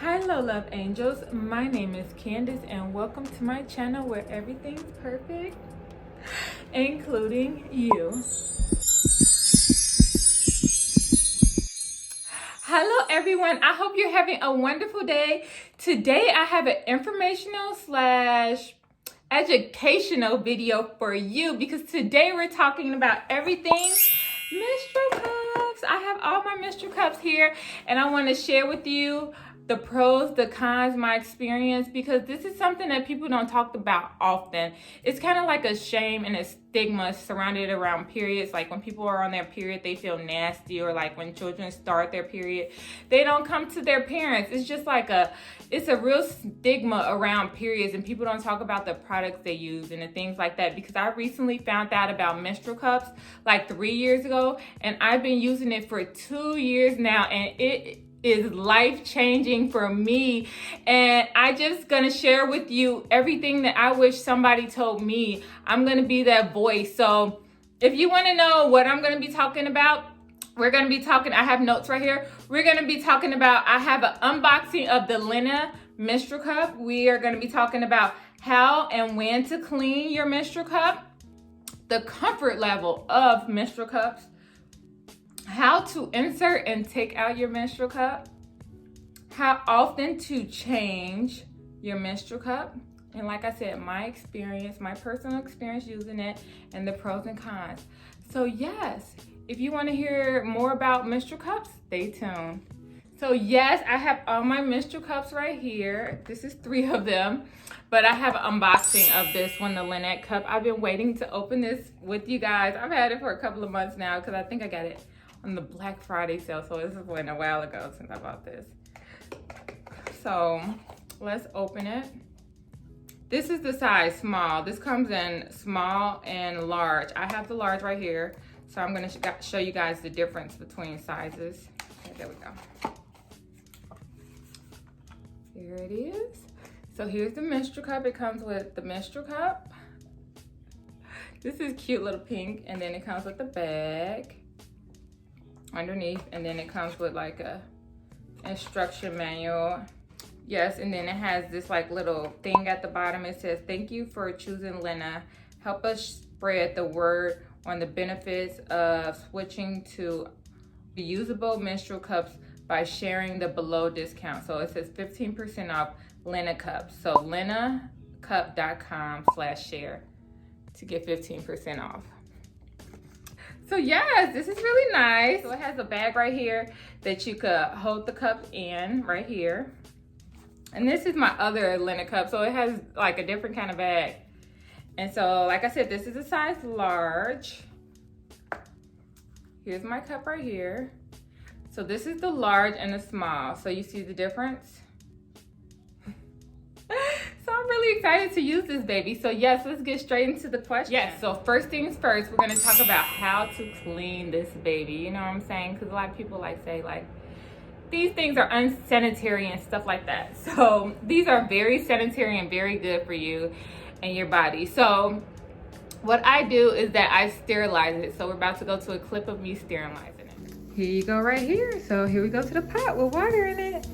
Hello love angels, my name is Candace and welcome to my channel where everything's perfect, including you. Hello everyone, I hope you're having a wonderful day. Today I have an informational / educational video for you because today we're talking about everything menstrual cups. I have all my menstrual cups here and I want to share with you the pros, the cons, my experience, because this is something that people don't talk about often. It's kind of like a shame and a stigma surrounded around periods. Like when people are on their period, they feel nasty, or like when children start their period, they don't come to their parents. It's just like it's a real stigma around periods, and people don't talk about the products they use and the things like that. Because I recently found out about menstrual cups like 3 years ago, and I've been using it for 2 years now, and it is life-changing for me. And I just gonna share with you everything that I wish somebody told me. I'm gonna be that voice. So if you want to know what I'm gonna be talking about, we're gonna be talking, I have notes right here. We're gonna be talking about, I have an unboxing of the Lena menstrual cup. We are gonna be talking about how and when to clean your menstrual cup, the comfort level of menstrual cups, how to insert and take out your menstrual cup, how often to change your menstrual cup, and like I said, my experience, my personal experience using it, and the pros and cons. So yes, if you want to hear more about menstrual cups, stay tuned. So yes, I have all my menstrual cups right here. This is 3 of them, but I have an unboxing of this one, the Lena cup. I've been waiting to open this with you guys. I've had it for a couple of months now because I think I got it on the Black Friday sale. So this went a while ago since I bought this. So let's open it. This is the size small. This comes in small and large. I have the large right here. So I'm gonna show you guys the difference between sizes. Okay, there we go. Here it is. So here's the menstrual cup. It comes with the menstrual cup. This is cute little pink. And then it comes with the bag underneath, and then it comes with like a instruction manual. Yes, and then it has this like little thing at the bottom. It says, "Thank you for choosing Lena. Help us spread the word on the benefits of switching to reusable menstrual cups by sharing the below discount." So it says 15% off Lena cups. So lenacup.com/share to get 15% off. So yes, this is really nice. So it has a bag right here that you could hold the cup in right here. And this is my other Lena cup. So it has like a different kind of bag. And so, like I said, this is a size large. Here's my cup right here. So this is the large and the small. So you see the difference? So I'm really excited to use this baby. So yes, let's get straight into the question. Yes, so first things first, we're gonna talk about how to clean this baby. You know what I'm saying? Because a lot of people say these things are unsanitary and stuff like that. So these are very sanitary and very good for you and your body. So what I do is that I sterilize it. So we're about to go to a clip of me sterilizing it. Here you go right here. So here we go to the pot with water in it.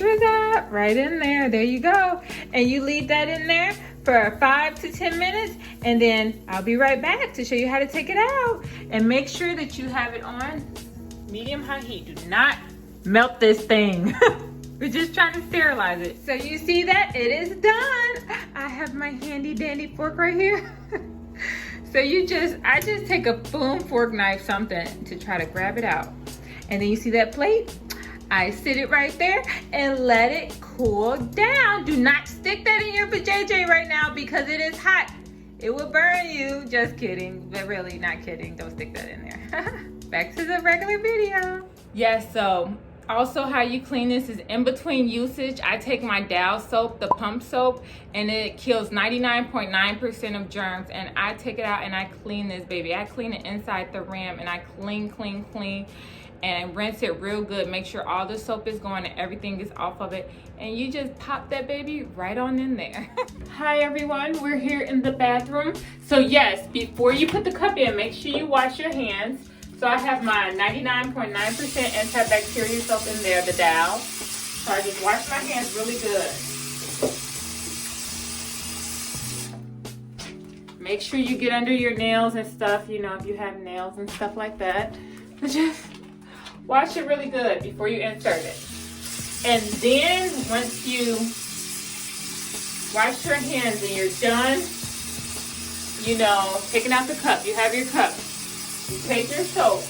That right in there. There you go. And you leave that in there for 5 to 10 minutes, and then I'll be right back to show you how to take it out. And make sure that you have it on medium high heat. Do not melt this thing. We're just trying to sterilize it. So you see that it is done. I have my handy dandy fork right here. So I just take a spoon, fork, knife, something to try to grab it out. And then you see that plate? I sit it right there and let it cool down. Do not stick that in your vajayjay right now because it is hot. It will burn you. Just kidding, but really not kidding. Don't stick that in there. Back to the regular video. Yes, so also how you clean this is in between usage. I take my Dow soap, the pump soap, and it kills 99.9% of germs. And I take it out and I clean this baby. I clean it inside the rim and I clean. And rinse it real good. Make sure all the soap is gone and everything is off of it. And you just pop that baby right on in there. Hi everyone, we're here in the bathroom. So yes, before you put the cup in, make sure you wash your hands. So I have my 99.9% antibacterial soap in there, the Dow. So I just wash my hands really good. Make sure you get under your nails and stuff, you know, if you have nails and stuff like that. Just wash it really good before you insert it. And then once you wash your hands and you're done, you know, taking out the cup, you have your cup. You take your soap,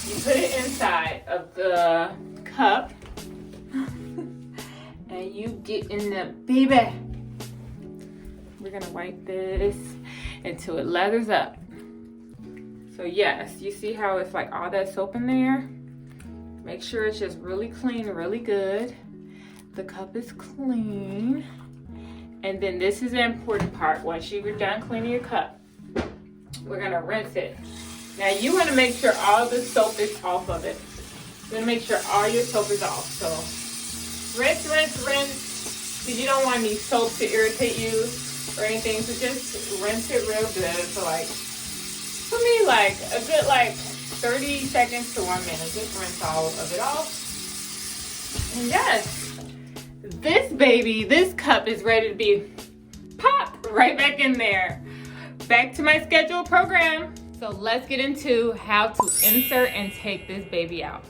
you put it inside of the cup, and you get in the baby. We're gonna wipe this until it lathers up. So yes, you see how it's like all that soap in there? Make sure it's just really clean, really good. The cup is clean. And then this is the important part. Once you're done cleaning your cup, we're gonna rinse it. Now you wanna make sure all the soap is off of it. You're gonna make sure all your soap is off. So rinse, rinse, rinse, because you don't want any soap to irritate you or anything. So just rinse it real good. So like, for me, like a good like 30 seconds to 1 minute. Just rinse all of it off. And yes, this baby, this cup is ready to be popped right back in there. Back to my scheduled program. So let's get into how to insert and take this baby out.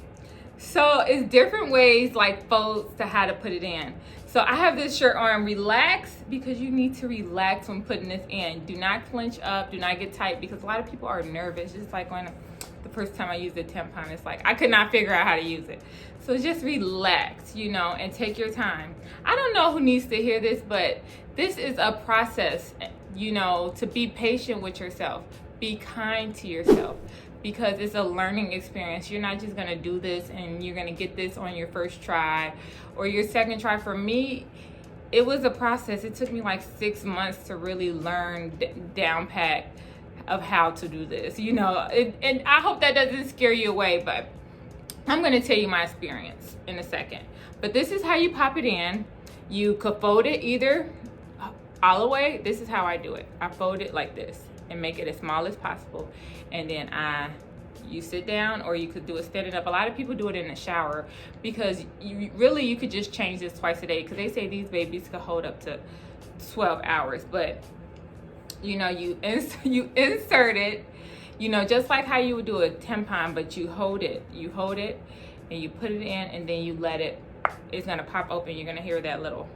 So it's different ways like folds to how to put it in. So I have this shirt on, relax, because you need to relax when putting this in. Do not clench up, do not get tight, because a lot of people are nervous. Just like when the first time I used a tampon, it's like I could not figure out how to use it. So just relax, you know, and take your time. I don't know who needs to hear this, but this is a process, you know, to be patient with yourself. Be kind to yourself, because it's a learning experience. You're not just gonna do this and you're gonna get this on your first try or your second try. For me, it was a process. It took me like 6 months to really learn down pat of how to do this, you know. And I hope that doesn't scare you away, but I'm gonna tell you my experience in a second. But this is how you pop it in. You could fold it either all the way. This is how I do it. I fold it like this and make it as small as possible. And then you sit down, or you could do it standing up. A lot of people do it in the shower, because you could just change this twice a day, because they say these babies could hold up to 12 hours. But you know, you insert it, you know, just like how you would do a tampon, but you hold it and you put it in, and then you let it, it's gonna pop open. You're gonna hear that little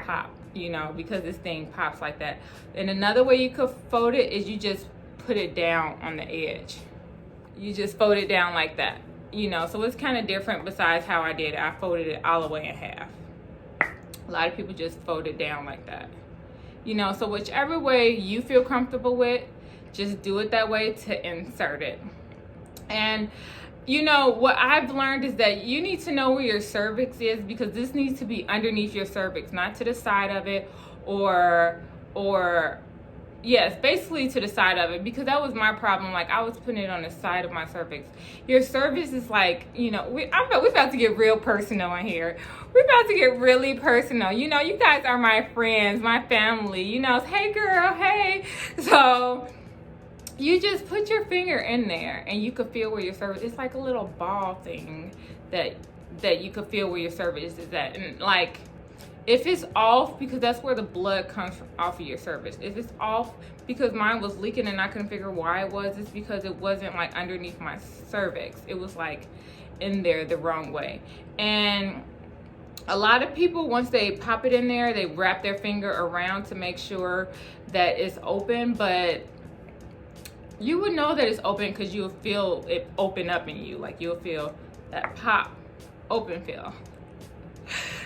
pop, you know, because this thing pops like that. And another way you could fold it is you just put it down on the edge. You just fold it down like that, you know. So it's kind of different besides how I did it. I folded it all the way in half. A lot of people just fold it down like that, you know. So whichever way you feel comfortable with, just do it that way to insert it. And you know, what I've learned is that you need to know where your cervix is, because this needs to be underneath your cervix, not to the side of it, or yes, basically to the side of it, because that was my problem. Like, I was putting it on the side of my cervix. Your cervix is like, you know, we're about to get real personal in here. We're about to get really personal. You know, you guys are my friends, my family, you know, hey girl, hey. So you just put your finger in there and you could feel where your cervix, it's like a little ball thing that you could feel where your cervix is at. And like, if it's off, because that's where the blood comes from, off of your cervix. If it's off, because mine was leaking and I couldn't figure why it was, it's because it wasn't like underneath my cervix. It was like in there the wrong way. And a lot of people, once they pop it in there, they wrap their finger around to make sure that it's open. But you would know that it's open because you'll feel it open up in you. Like, you'll feel that pop, open feel.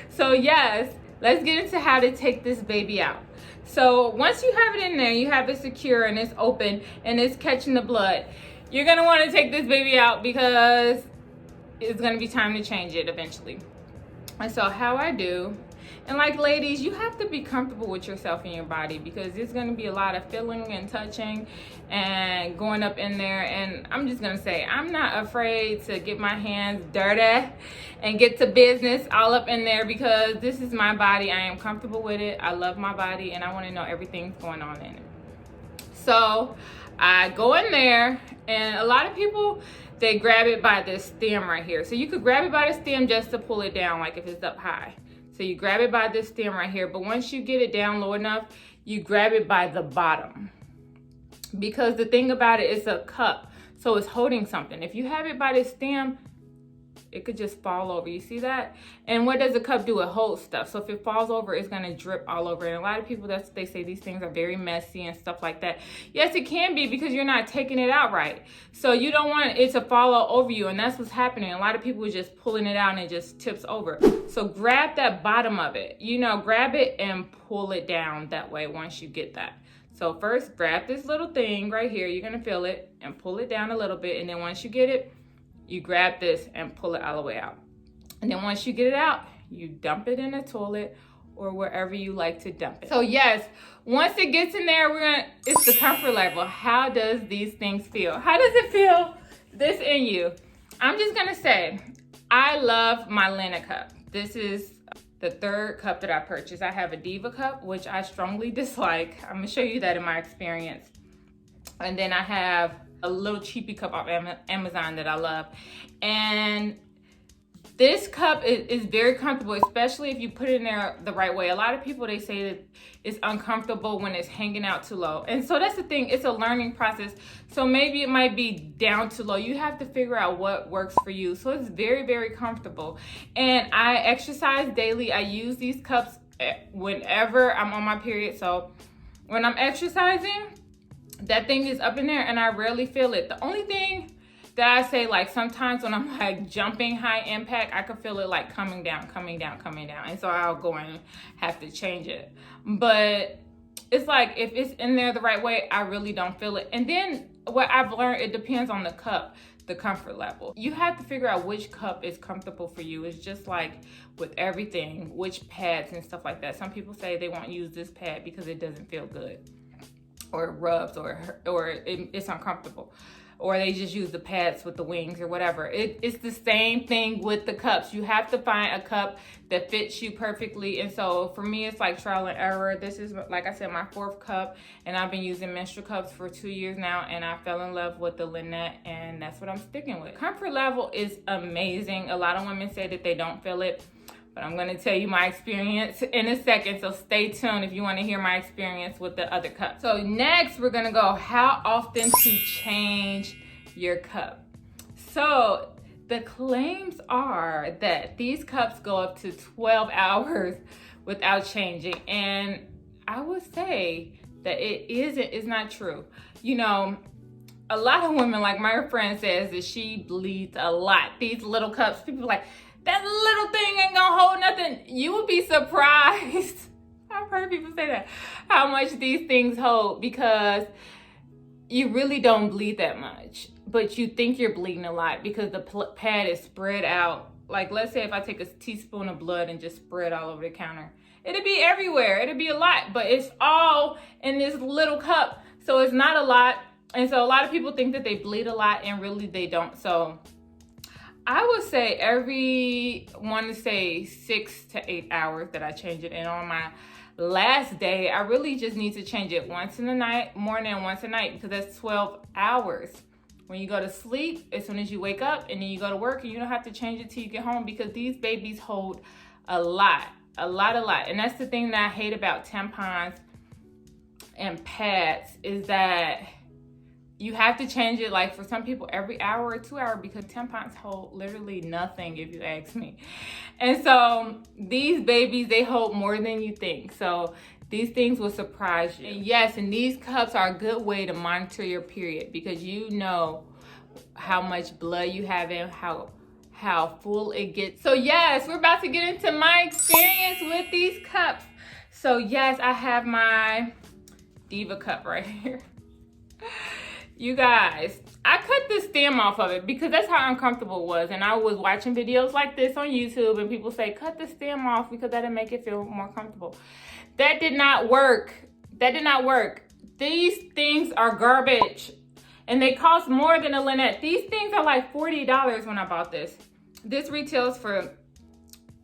So yes, let's get into how to take this baby out. So once you have it in there, you have it secure and it's open and it's catching the blood, you're gonna want to take this baby out, because it's gonna be time to change it eventually. And so how I do, and like ladies, you have to be comfortable with yourself and your body, because there's going to be a lot of feeling and touching and going up in there. And I'm just going to say, I'm not afraid to get my hands dirty and get to business all up in there, because this is my body. I am comfortable with it. I love my body and I want to know everything's going on in it. So I go in there, and a lot of people they grab it by this stem right here. So you could grab it by the stem just to pull it down, like if it's up high. So you grab it by this stem right here, but once you get it down low enough, you grab it by the bottom. Because the thing about it is a cup, so it's holding something. If you have it by the stem, it could just fall over. You see that? And what does a cup do? It holds stuff. So if it falls over, it's gonna drip all over. And a lot of people, that's what they say, these things are very messy and stuff like that. Yes, it can be because you're not taking it out right. So you don't want it to fall all over you, and that's what's happening. A lot of people are just pulling it out and it just tips over. So grab that bottom of it. You know, grab it and pull it down that way once you get that. So first, grab this little thing right here. You're gonna feel it and pull it down a little bit. And then once you get it, you grab this and pull it all the way out. And then once you get it out, you dump it in the toilet or wherever you like to dump it. So yes, once it gets in there, it's the comfort level. How does these things feel? How does it feel this in you? I'm just gonna say, I love my Lena cup. This is the third cup that I purchased. I have a Diva cup, which I strongly dislike. I'm gonna show you that in my experience. And then I have a little cheapy cup off Amazon that I love. And this cup is very comfortable, especially if you put it in there the right way. A lot of people, they say that it's uncomfortable when it's hanging out too low. And so that's the thing, it's a learning process. So maybe it might be down too low. You have to figure out what works for you. So it's very, very comfortable. And I exercise daily. I use these cups whenever I'm on my period. So when I'm exercising, that thing is up in there and I rarely feel it. The only thing that I say, like sometimes when I'm like jumping high impact, I can feel it like coming down. And so I'll go and have to change it. But it's like, if it's in there the right way, I really don't feel it. And then what I've learned, it depends on the cup, the comfort level. You have to figure out which cup is comfortable for you. It's just like with everything, which pads and stuff like that. Some people say they won't use this pad because it doesn't feel good, or it rubs, or it's uncomfortable, or they just use the pads with the wings or whatever. It's the same thing with the cups. You have to find a cup that fits you perfectly. And so for me, it's like trial and error. This is, like I said, my fourth cup, and I've been using menstrual cups for 2 years now, and I fell in love with the Lena, and that's what I'm sticking with. Comfort level is amazing. A lot of women say that they don't feel it, but I'm gonna tell you my experience in a second, so stay tuned if you wanna hear my experience with the other cup. So next, we're gonna go how often to change your cup. So the claims are that these cups go up to 12 hours without changing, and I would say that it's not true. You know, a lot of women, like my friend says that she bleeds a lot. These little cups, people are like, that little thing ain't gonna hold nothing. You would be surprised. I've heard people say that, how much these things hold, because you really don't bleed that much, but you think you're bleeding a lot because the pad is spread out. Like, let's say if I take a teaspoon of blood and just spread all over the counter, it'd be everywhere. It'd be a lot, but it's all in this little cup. So it's not a lot. And so a lot of people think that they bleed a lot, and really they don't. So I would say every 6 to 8 hours that I change it. And on my last day, I really just need to change it once in the morning and once a night, because that's 12 hours. When you go to sleep, as soon as you wake up, and then you go to work, and you don't have to change it till you get home, because these babies hold a lot. And that's the thing that I hate about tampons and pads, is that you have to change it, like for some people, every hour or 2 hours, because tampons hold literally nothing, if you ask me. And so these babies, they hold more than you think. So these things will surprise you. And yes, and these cups are a good way to monitor your period, because you know how much blood you have in, how full it gets. So yes, we're about to get into my experience with these cups. So yes, I have my Diva cup right here. You guys, I cut the stem off of it because that's how uncomfortable it was. And I was watching videos like this on YouTube, and people say, cut the stem off because that'll make it feel more comfortable. That did not work. These things are garbage, and they cost more than a Lynette. These things are like $40 when I bought this. This retails for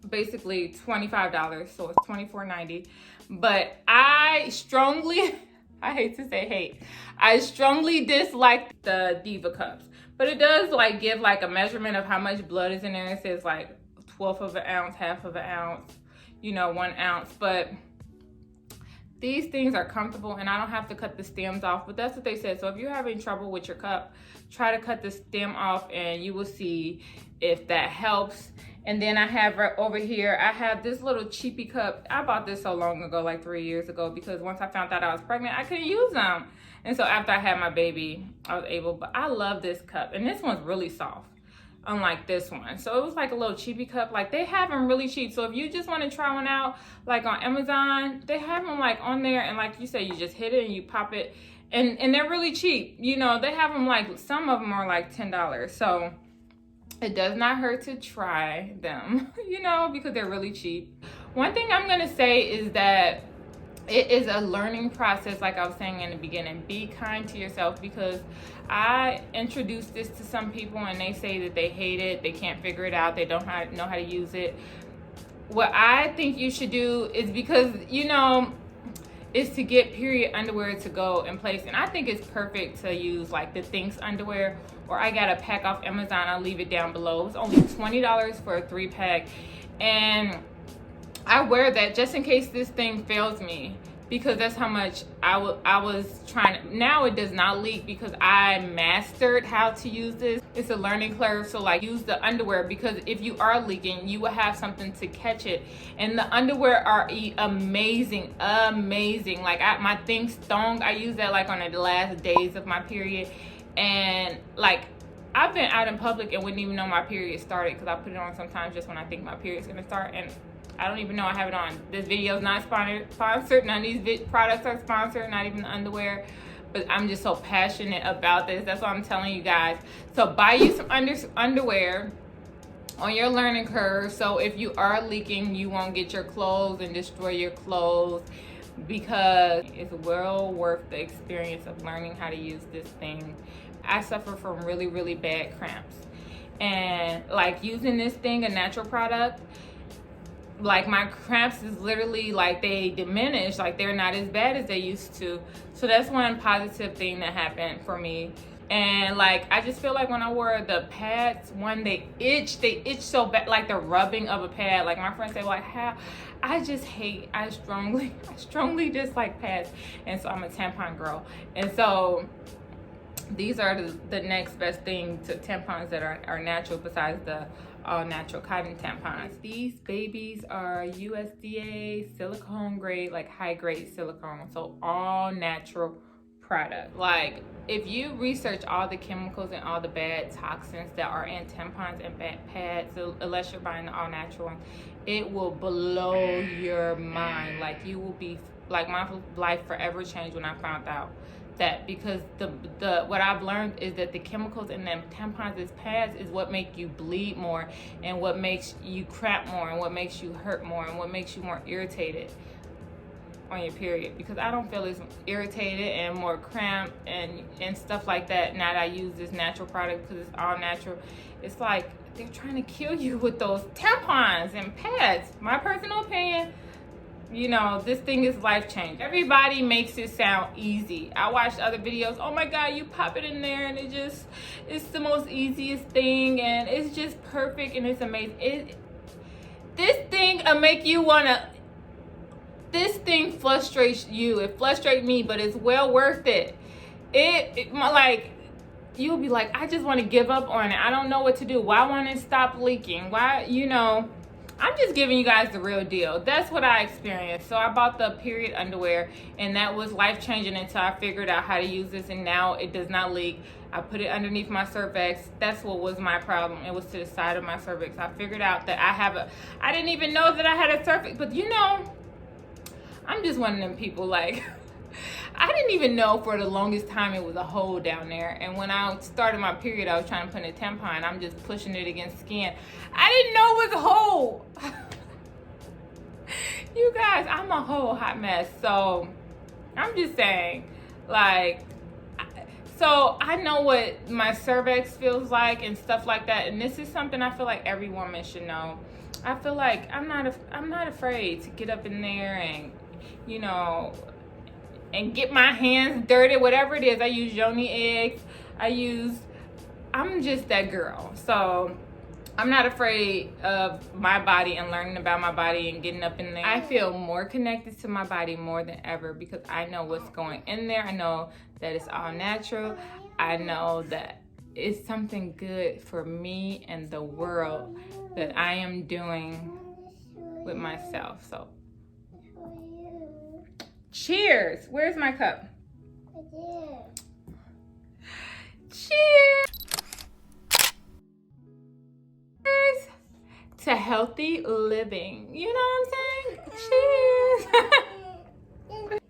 basically $25, so it's $24.90. But I strongly, I hate to say hate, I strongly dislike the Diva cups, But it does like give like a measurement of how much blood is in there. It says like 1/12 of an ounce, 1/2 of an ounce, you know, 1 ounce. But these things are comfortable and I don't have to cut the stems off, but that's what they said. So if you're having trouble with your cup, try to cut the stem off and you will see if that helps. And then I have right over here, I have this little cheapy cup. I bought this so long ago, like 3 years ago, because once I found out I was pregnant, I couldn't use them. And so after I had my baby, I was able, but I love this cup. And this one's really soft, unlike this one. So it was like a little cheapy cup. Like they have them really cheap. So if you just want to try one out, like on Amazon, they have them like on there. And like you said, you just hit it and you pop it. And they're really cheap. You know, they have them like, some of them are like $10. So it does not hurt to try them, you know, because they're really cheap. One thing I'm going to say is that it is a learning process, like I was saying in the beginning. Be kind to yourself, because I introduced this to some people and they say that they hate it, they can't figure it out, they don't know how to use it. What I think you should do is, because, you know, is to get period underwear to go in place. And I think it's perfect to use like the Thinks underwear, or I got a pack off Amazon. I'll leave it down below. It was only $20 for a 3-pack. And I wear that just in case this thing fails me, because that's how much I was trying to. Now it does not leak because I mastered how to use this. It's a learning curve. So like, use the underwear, because if you are leaking, you will have something to catch it. And the underwear are amazing. Like my Thinks thong, I use that like on the last days of my period. And like, I've been out in public and wouldn't even know my period started, because I put it on sometimes just when I think my period's gonna start, and I don't even know I have it on. This video is not sponsored. None of these products are sponsored, not even the underwear. But I'm just so passionate about this. That's what I'm telling you guys. So buy you some underwear on your learning curve. So if you are leaking, you won't get your clothes and destroy your clothes, because it's well worth the experience of learning how to use this thing. I suffer from really, really bad cramps. And like, using this thing, a natural product, like my cramps is literally like, they diminish, like they're not as bad as they used to. So that's one positive thing that happened for me. And like, I just feel like when I wore the pads, they itch so bad, like the rubbing of a pad. Like my friends say, like, how? I strongly dislike pads. And so I'm a tampon girl. And so these are the next best thing to tampons that are natural, besides the all natural cotton tampons. These babies are USDA silicone grade, like high grade silicone. So all natural product. Like, if you research all the chemicals and all the bad toxins that are in tampons and pads, so unless you're buying the all natural one, it will blow your mind. Like, you will be like, my life forever changed when I found out that, because the what I've learned is that the chemicals in them tampons and pads is what make you bleed more, and what makes you cramp more, and what makes you hurt more, and what makes you more irritated on your period. Because I don't feel as irritated and more cramp and stuff like that now that I use this natural product, because it's all natural. It's like they're trying to kill you with those tampons and pads. My personal opinion, you know, this thing is life-changing. Everybody makes it sound easy. I watched other videos. Oh my God, you pop it in there and it's the most easiest thing, and it's just perfect and it's amazing. This thing will make you wanna. This thing frustrates you. It frustrates me, but it's well worth it. Like, you'll be like, I just want to give up on it. I don't know what to do. Why won't it stop leaking? Why, you know, I'm just giving you guys the real deal. That's what I experienced. So I bought the period underwear, and that was life-changing until I figured out how to use this, and now it does not leak. I put it underneath my cervix. That's what was my problem. It was to the side of my cervix. I figured out that I didn't even know that I had a cervix, but you know, I'm just one of them people, like, I didn't even know for the longest time it was a hole down there. And when I started my period, I was trying to put in a tampon. I'm just pushing it against skin. I didn't know it was a hole. You guys, I'm a whole hot mess. So I'm just saying, like, so I know what my cervix feels like and stuff like that. And this is something I feel like every woman should know. I feel like I'm not afraid to get up in there and, you know, and get my hands dirty, whatever it is. I use yoni eggs. I I'm just that girl. So I'm not afraid of my body and learning about my body and getting up in there. I feel more connected to my body more than ever because I know what's going in there. I know that it's all natural. I know that it's something good for me and the world that I am doing with myself. So, cheers. Where's my cup? Cheers to healthy living. You know what I'm saying? Cheers.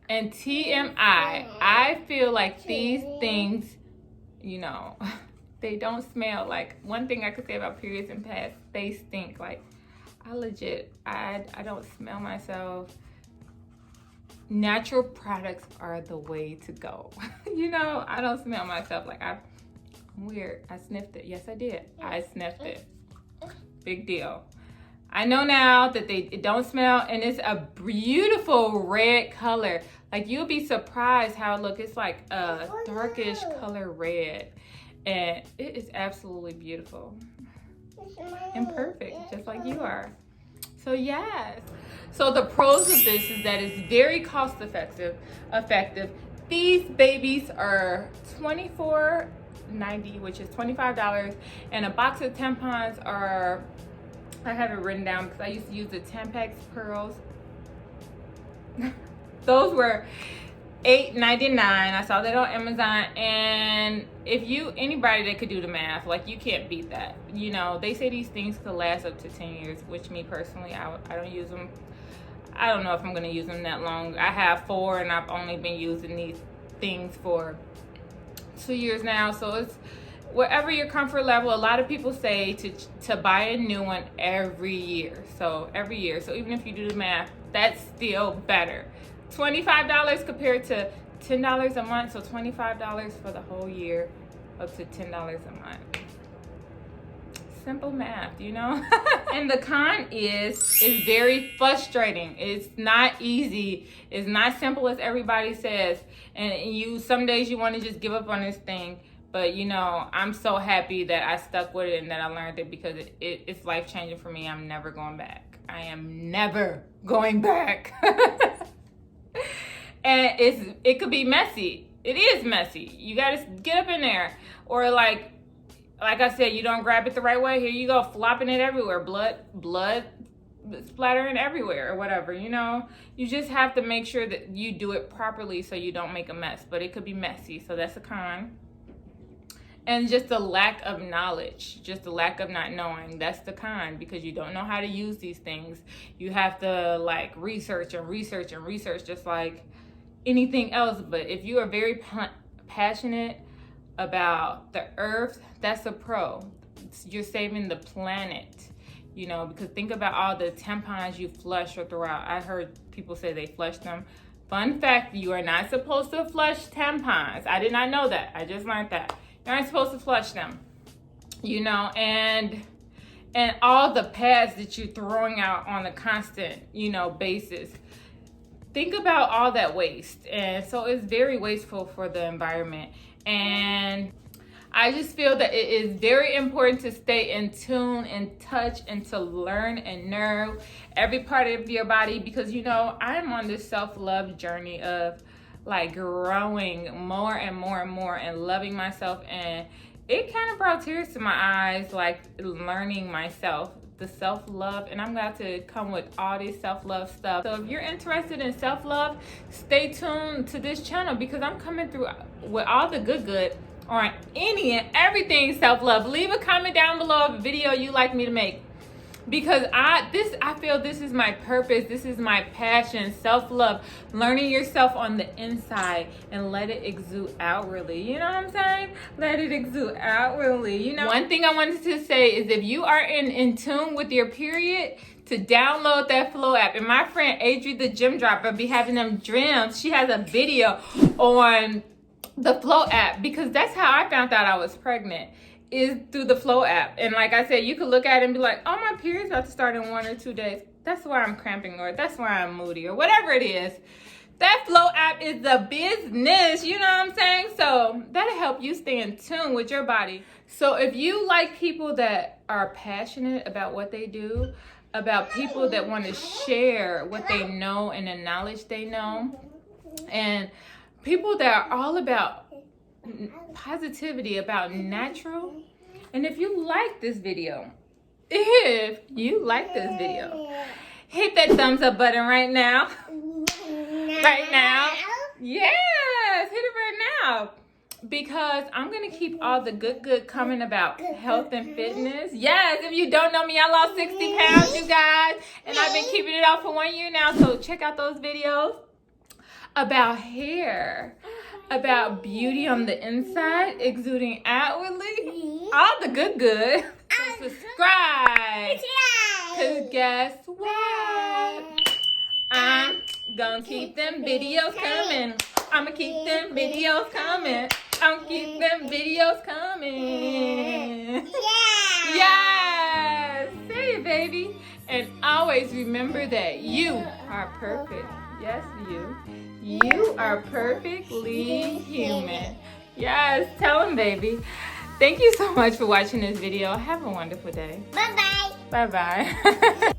And TMI, I feel like these things, you know, they don't smell. Like, one thing I could say about periods and pads, they stink. Like, I don't smell myself. Natural products are the way to go. You know, I don't smell myself. Like, I'm weird. I sniffed it. Yes, I did. I sniffed it. Big deal. I know now that it don't smell, and it's a beautiful red color. Like, you'll be surprised how it looks. It's like a darkish color red, and it is absolutely beautiful and perfect, just like you are. So yes. So the pros of this is that it's very cost effective. These babies are $24.90, which is $25, and a box of tampons are, I have it written down because I used to use the Tampax Pearls. Those were $8.99. I saw that on Amazon, and anybody that could do the math, like, you can't beat that. You know, they say these things could last up to 10 years, which me personally, I don't use them. I don't know if I'm going to use them that long. I have 4, and I've only been using these things for 2 years now. So it's whatever your comfort level. A lot of people say to buy a new one every year. So every year. So even if you do the math, that's still better. $25 compared to $10 a month. So $25 for the whole year, up to $10 a month. Simple math, you know? And the con is very frustrating. It's not easy. It's not simple as everybody says. And some days you want to just give up on this thing. But, you know, I'm so happy that I stuck with it and that I learned it, because it's life-changing for me. I'm never going back. I am never going back. And it could be messy. It is messy. You got to get up in there. Or like I said, you don't grab it the right way. Here you go, flopping it everywhere. Blood splattering everywhere or whatever, you know. You just have to make sure that you do it properly so you don't make a mess. But it could be messy, so that's a con. And just the lack of knowledge, just the lack of not knowing, that's the con, because you don't know how to use these things. You have to, like, research and research and research, just like anything else. But if you are very passionate about the earth, that's a pro. You're saving the planet, you know, because think about all the tampons you flush or throw out. I heard people say they flush them. Fun fact, you are not supposed to flush tampons. I did not know that. I just learned that. You aren't supposed to flush them, you know, and all the pads that you're throwing out on a constant, you know, basis. Think about all that waste. And so it's very wasteful for the environment. And I just feel that it is very important to stay in tune and touch and to learn and know every part of your body, because, you know, I'm on this self-love journey of, like, growing more and more and more and loving myself, and it kind of brought tears to my eyes, like, learning myself, the self-love. And I'm going to come with all this self-love stuff. So if you're interested in self-love, stay tuned to this channel, because I'm coming through with all the good on any and everything self-love. Leave a comment down below of a video you like me to make, because I feel this is my purpose. This is my passion. Self-love, learning yourself on the inside and let it exude outwardly. You know what I'm saying? Let it exude outwardly. You know, one thing I wanted to say is, if you are in tune with your period, to download that Flow app. And my friend Adri, the gym dropper, be having them dreams. She has a video on the Flow app, because that's how I found out I was pregnant, is through the Flow app. And like I said, you could look at it and be like, oh, my period's about to start in 1 or 2 days. That's why I'm cramping, or that's why I'm moody, or whatever it is. That Flow app is the business, you know what I'm saying? So that'll help you stay in tune with your body. So if you like people that are passionate about what they do, about people that want to share what they know and the knowledge they know, and people that are all about positivity, about natural, and if you like this video, hit that thumbs up button right now. Right now. Yes, hit it right now. Because I'm going to keep all the good coming about health and fitness. Yes, if you don't know me, I lost 60 pounds, you guys. And I've been keeping it off for 1 year now. So check out those videos about hair, about beauty on the inside, exuding outwardly. All the good. So subscribe. Because guess what? I'm gonna keep them videos coming. I'ma keep them videos coming. I'm keep them videos coming. Yes! Say it, baby. And always remember that you are perfect. Yes, you. You are perfectly human. Yes, tell them, baby. Thank you so much for watching this video. Have a wonderful day. Bye-bye. Bye-bye.